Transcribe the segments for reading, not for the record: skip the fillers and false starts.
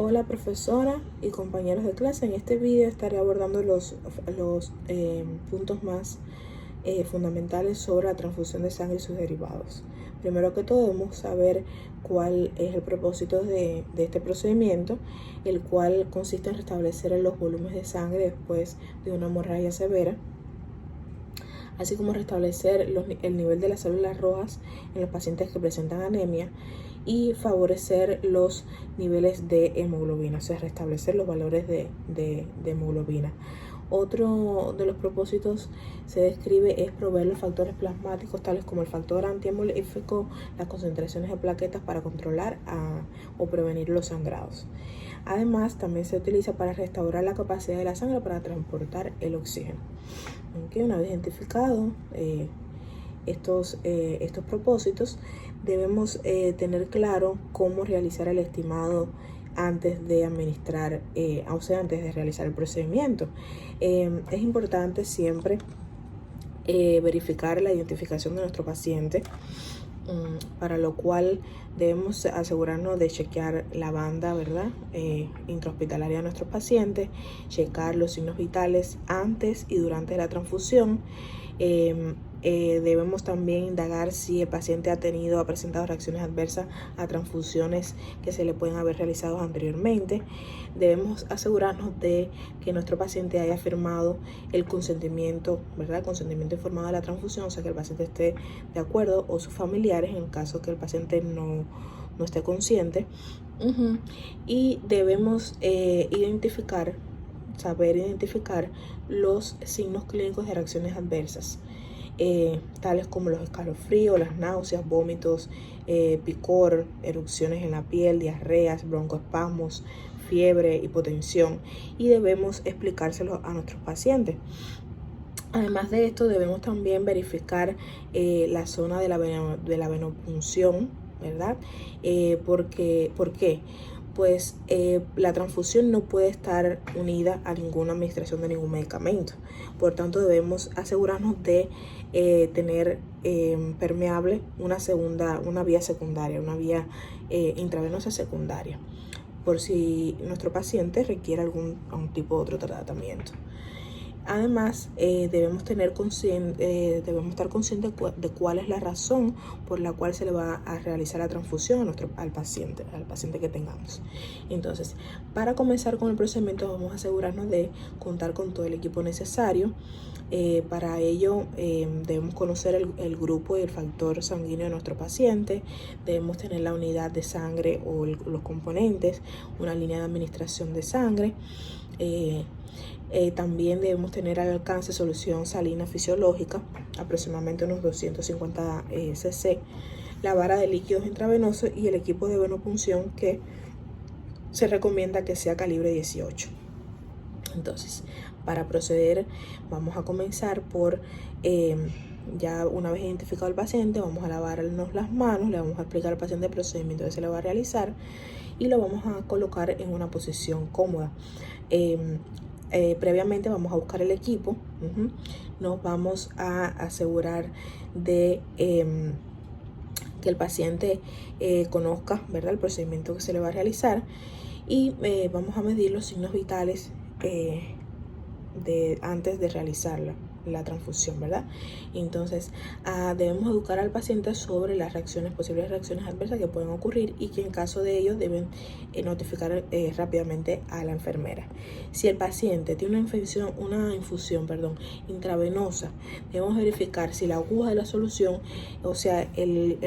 Hola profesora y compañeros de clase, en este video estaré abordando los puntos más fundamentales sobre la transfusión de sangre y sus derivados. Primero que todo debemos saber cuál es el propósito de este procedimiento, el cual consiste en restablecer los volúmenes de sangre después de una hemorragia severa, así como restablecer el nivel de las células rojas en los pacientes que presentan anemia y favorecer los niveles de hemoglobina, o sea, restablecer los valores de hemoglobina. Otro de los propósitos se describe es proveer los factores plasmáticos tales como el factor antihemoglífico, las concentraciones de plaquetas para controlar o prevenir los sangrados. Además, también se utiliza para restaurar la capacidad de la sangre para transportar el oxígeno. Una vez identificado estos propósitos, debemos tener claro cómo realizar el estimado antes de administrar, antes de realizar el procedimiento. Es importante siempre verificar la identificación de nuestro paciente, para lo cual debemos asegurarnos de chequear la banda, ¿verdad? Intrahospitalaria de nuestros pacientes, checar los signos vitales antes y durante la transfusión. Debemos también indagar si el paciente ha presentado reacciones adversas a transfusiones que se le pueden haber realizado anteriormente. Debemos asegurarnos de que nuestro paciente haya firmado el consentimiento, ¿verdad? El consentimiento informado de la transfusión, o sea, que el paciente esté de acuerdo, o sus familiares, en el caso que el paciente no esté consciente. Y debemos saber identificar los signos clínicos de reacciones adversas, tales como los escalofríos, las náuseas, vómitos, picor, erupciones en la piel, diarreas, broncoespasmos, fiebre, hipotensión, y debemos explicárselo a nuestros pacientes. Además de esto, debemos también verificar la zona de la venopunción, ¿verdad? ¿Por qué? Pues la transfusión no puede estar unida a ninguna administración de ningún medicamento. Por tanto, debemos asegurarnos de tener permeable una vía secundaria, una vía intravenosa secundaria, por si nuestro paciente requiere algún tipo de otro tratamiento. Además, debemos estar conscientes de cuál es la razón por la cual se le va a realizar la transfusión al paciente que tengamos. Entonces, para comenzar con el procedimiento, vamos a asegurarnos de contar con todo el equipo necesario. Para ello, debemos conocer el grupo y el factor sanguíneo de nuestro paciente. Debemos tener la unidad de sangre o los componentes, una línea de administración de sangre. También debemos tener al alcance solución salina fisiológica, aproximadamente unos 250 cc, la vara de líquidos intravenosos y el equipo de venopunción, que se recomienda que sea calibre 18. Entonces, para proceder, vamos a comenzar por, ya una vez identificado el paciente, vamos a lavarnos las manos, le vamos a explicar al paciente el procedimiento que se le va a realizar y lo vamos a colocar en una posición cómoda. Previamente vamos a buscar el equipo. Nos vamos a asegurar de que el paciente conozca, ¿verdad?, el procedimiento que se le va a realizar, y vamos a medir los signos vitales antes de realizar la transfusión, ¿verdad? Entonces, debemos educar al paciente sobre las posibles reacciones adversas que pueden ocurrir, y que en caso de ello deben notificar rápidamente a la enfermera. Si el paciente tiene una infusión intravenosa, debemos verificar si la aguja de la solución, o sea, el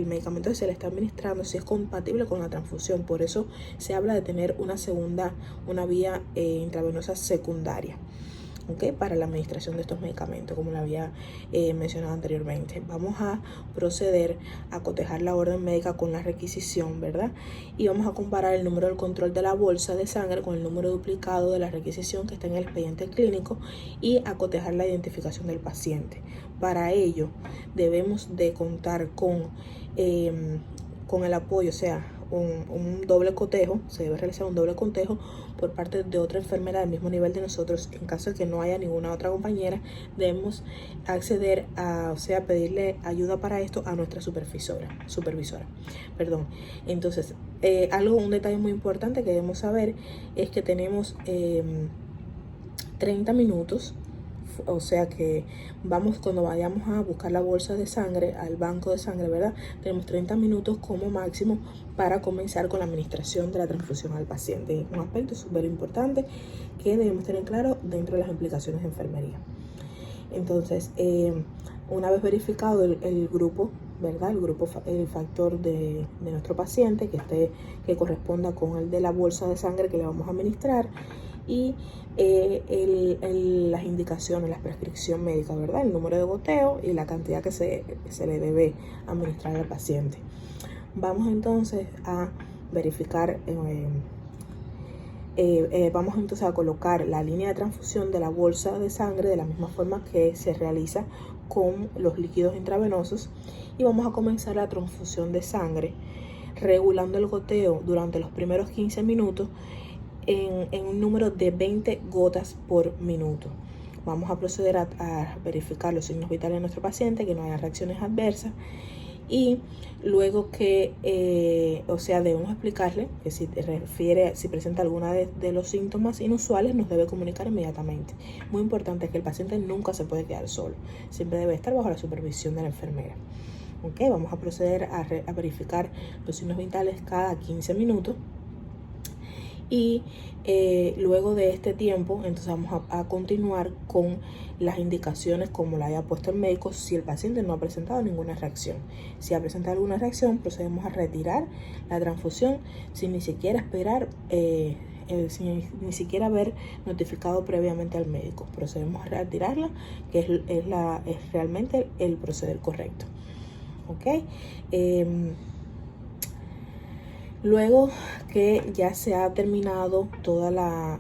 medicamento que se le está administrando, si es compatible con la transfusión. Por eso se habla de tener una vía intravenosa secundaria, para la administración de estos medicamentos, como lo había mencionado anteriormente. Vamos a proceder a cotejar la orden médica con la requisición, ¿verdad? Y vamos a comparar el número del control de la bolsa de sangre con el número duplicado de la requisición que está en el expediente clínico, y a cotejar la identificación del paciente. Para ello, debemos de contar con el apoyo, o sea, un doble cotejo, se debe realizar un doble cotejo por parte de otra enfermera del mismo nivel de nosotros. En caso de que no haya ninguna otra compañera, debemos acceder a, pedirle ayuda para esto a nuestra supervisora. Entonces, un detalle muy importante que debemos saber es que tenemos 30 minutos. O sea que cuando vayamos a buscar la bolsa de sangre al banco de sangre, ¿verdad? Tenemos 30 minutos como máximo para comenzar con la administración de la transfusión al paciente. Es un aspecto súper importante que debemos tener claro dentro de las implicaciones de enfermería. Entonces, una vez verificado el grupo, ¿verdad? El factor de nuestro paciente que corresponda con el de la bolsa de sangre que le vamos a administrar, y las indicaciones, la prescripción médica, ¿verdad? El número de goteo y la cantidad que se le debe administrar al paciente. Vamos entonces a verificar, vamos entonces a colocar la línea de transfusión de la bolsa de sangre de la misma forma que se realiza con los líquidos intravenosos, y vamos a comenzar la transfusión de sangre regulando el goteo durante los primeros 15 minutos en un número de 20 gotas por minuto. Vamos a proceder a verificar los signos vitales de nuestro paciente, que no haya reacciones adversas, y luego que, debemos explicarle que si presenta alguna de los síntomas inusuales, nos debe comunicar inmediatamente. Muy importante es que el paciente nunca se puede quedar solo, siempre debe estar bajo la supervisión de la enfermera. Vamos a proceder a verificar los signos vitales cada 15 minutos. Y luego de este tiempo, entonces vamos a continuar con las indicaciones como la haya puesto el médico si el paciente no ha presentado ninguna reacción. Si ha presentado alguna reacción, procedemos a retirar la transfusión sin ni siquiera esperar, sin ni siquiera haber notificado previamente al médico. Procedemos a retirarla, que es realmente el proceder correcto. Luego que ya se ha terminado la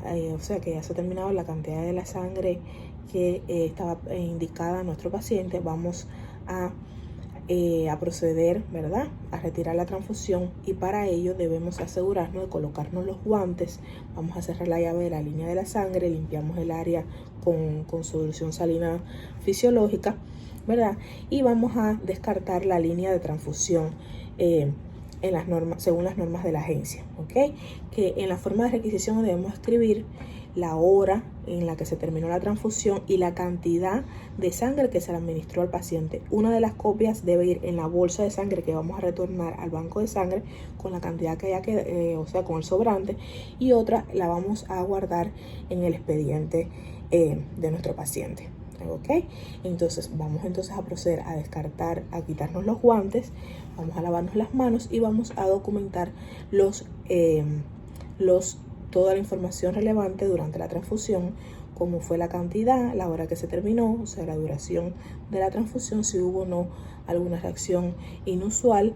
cantidad de la sangre que estaba indicada a nuestro paciente, vamos a proceder, ¿verdad?, a retirar la transfusión, y para ello debemos asegurarnos de colocarnos los guantes. Vamos a cerrar la llave de la línea de la sangre, limpiamos el área con solución salina fisiológica, ¿verdad? Y vamos a descartar la línea de transfusión según las normas de la agencia, que en la forma de requisición debemos escribir la hora en la que se terminó la transfusión y la cantidad de sangre que se le administró al paciente. Una de las copias debe ir en la bolsa de sangre que vamos a retornar al banco de sangre con la cantidad que haya con el sobrante, y otra la vamos a guardar en el expediente de nuestro paciente. Entonces vamos a proceder a descartar, a quitarnos los guantes, vamos a lavarnos las manos y vamos a documentar toda la información relevante durante la transfusión, como fue la cantidad, la hora que se terminó, la duración de la transfusión, si hubo o no alguna reacción inusual,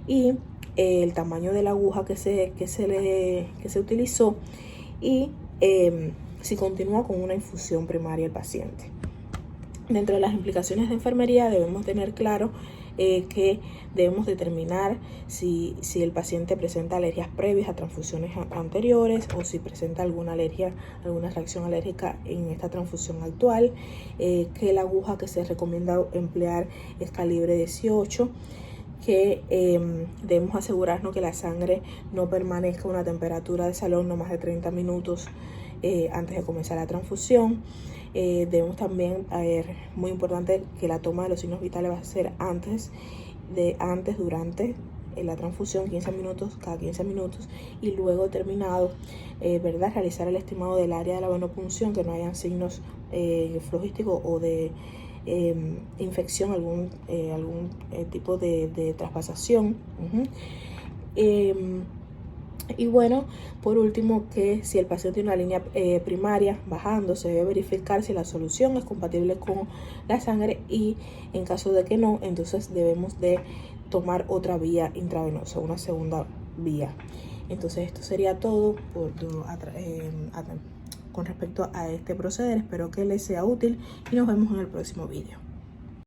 y el tamaño de la aguja que se utilizó, y si continúa con una infusión primaria el paciente. Dentro de las implicaciones de enfermería debemos tener claro que debemos determinar si el paciente presenta alergias previas a transfusiones anteriores, o si presenta alguna reacción alérgica en esta transfusión actual, que la aguja que se recomienda emplear es calibre 18, que debemos asegurarnos que la sangre no permanezca a una temperatura de salón no más de 30 minutos antes de comenzar la transfusión. Debemos también, muy importante, que la toma de los signos vitales va a ser durante la transfusión, cada 15 minutos, y luego terminado, realizar el estimado del área de la venopunción, que no hayan signos flogísticos o de infección, algún tipo de traspasación. Y bueno, por último, que si el paciente tiene una línea primaria bajando, se debe verificar si la solución es compatible con la sangre, y en caso de que no, entonces debemos de tomar otra vía intravenosa, una segunda vía. Entonces esto sería todo con respecto a este proceder. Espero que les sea útil y nos vemos en el próximo vídeo.